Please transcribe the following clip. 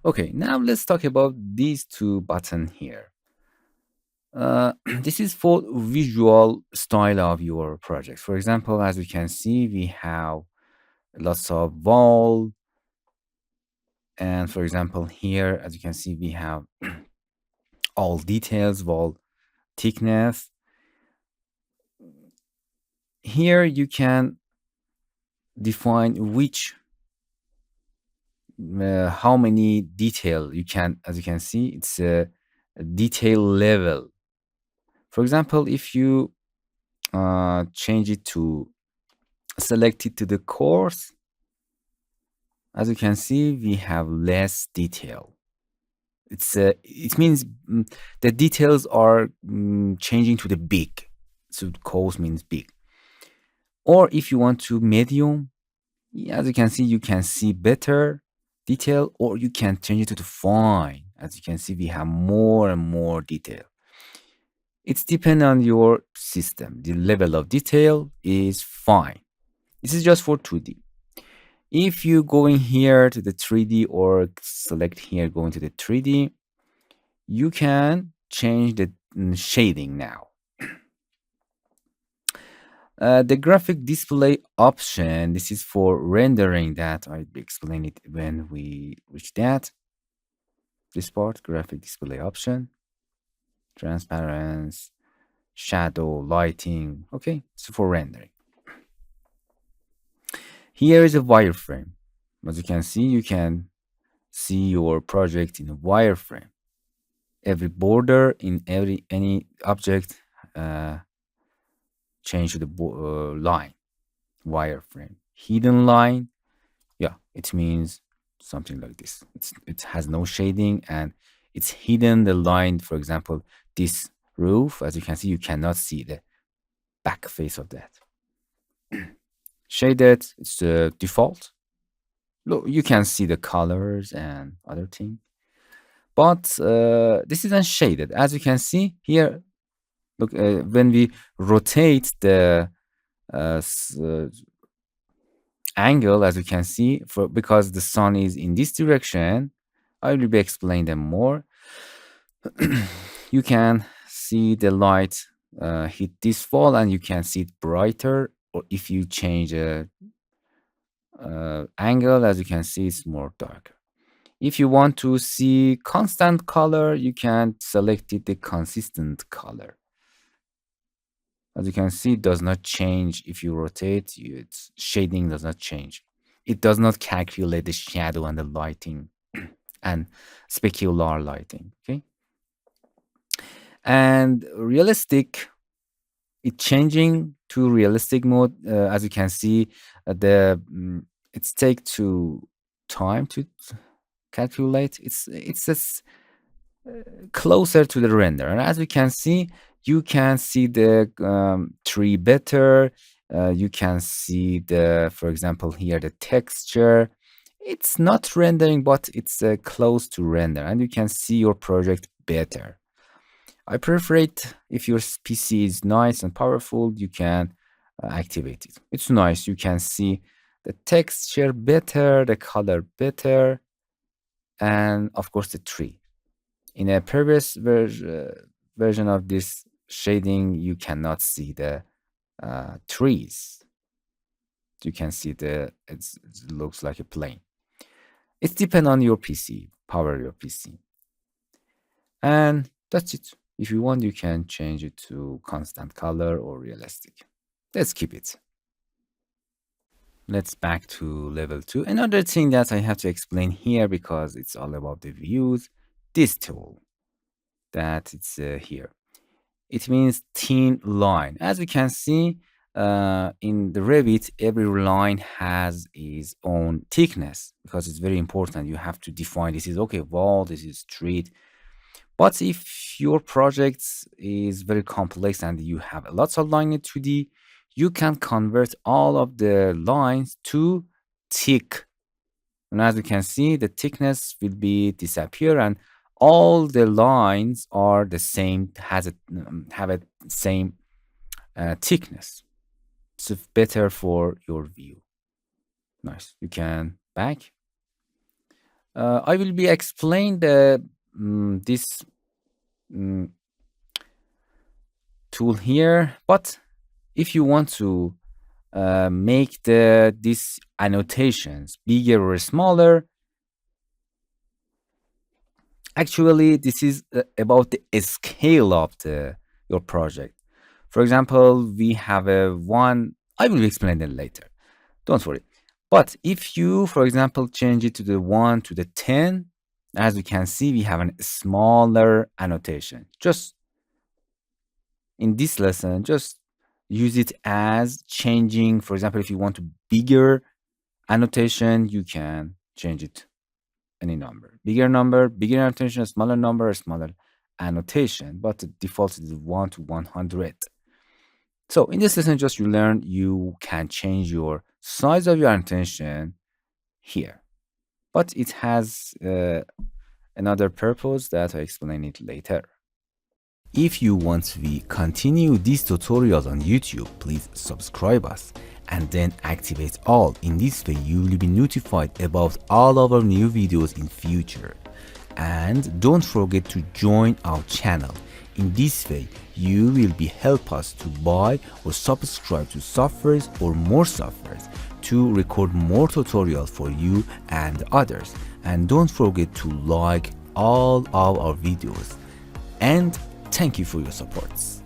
Okay, now let's talk about these two buttons here. This is for visual style of your project. For example, as you can see, we have lots of wall. And for example, here, as you can see, we have all details, wall thickness. Here you can define which, how many detail you can, as you can see, it's a detail level. For example, if you change it to select it to the course, as you can see, we have less detail. It means the details are changing to the big. So course means big. Or if you want to medium, as you can see better detail, or you can change it to the fine. As you can see, we have more and more detail. It's depend on your system. The level of detail is fine. This is just for 2D. If you go in here to the 3D or select here going to the 3D, you can change the shading now. The graphic display option, this is for rendering that. I'll explain it when we reach that. This part, graphic display option, transparency, shadow, lighting. Okay, so for rendering. Here is a wireframe. As you can see your project in a wireframe. Every border in any object change to the line, wireframe. Hidden line, yeah, it means something like this. It has no shading and it's hidden the line. For example, this roof, as you can see, you cannot see the back face of that. Shaded, it's the default. Look, you can see the colors and other things. But this is unshaded. As you can see here, look, when we rotate the angle, as you can see, because the sun is in this direction, I will be explaining them more. You can see the light hit this wall and you can see it brighter, or if you change the angle, as you can see, it's more darker. If you want to see constant color, you can select it the consistent color. As you can see, it does not change if you rotate, its shading does not change. It does not calculate the shadow and the lighting and specular lighting, okay? And realistic, it's changing to realistic mode. As you can see, it's take to time to calculate. It's just closer to the render. And as you can see the tree better. You can see for example, here the texture. It's not rendering, but it's close to render, and you can see your project better. I prefer it if your PC is nice and powerful, you can activate it. It's nice. You can see the texture better, the color better, and of course the tree. In a previous version of this shading, you cannot see the trees. You can see it looks like a plane. It depends on your PC, power your PC. And that's it. If you want, you can change it to constant color or realistic. Let's keep it. Let's back to level 2. Another thing that I have to explain here, because it's all about the views, this tool that it's here. It means thin line. As we can see in the Revit, every line has its own thickness, because it's very important. You have to define this is okay wall, this is street. But if your project is very complex and you have lots of line in 2D, you can convert all of the lines to thick. And as you can see, the thickness will be disappear, and all the lines are the same, have a same thickness. So better for your view. Nice. You can back. I will be explain the this tool here, but if you want to make these annotations bigger or smaller, actually this is about the scale of your project. For example, we have a one, I will explain it later, don't worry. But if you, for example, change it to the 1 to the 10, as you can see, we have a smaller annotation. Just in this lesson, just use it as changing. For example, if you want a bigger annotation, you can change it any number. Bigger number, bigger annotation, smaller number, smaller annotation. But the default is 1 to 100. So in this lesson, just you learn you can change your size of your annotation here. But it has another purpose that I explain it later. If you want to continue this tutorial on YouTube, please subscribe us and then activate all. In this way, you will be notified about all of our new videos in future. And don't forget to join our channel. In this way, you will be help us to buy or subscribe to softwares or more softwares to record more tutorials for you and others. And don't forget to like all of our videos. And thank you for your supports.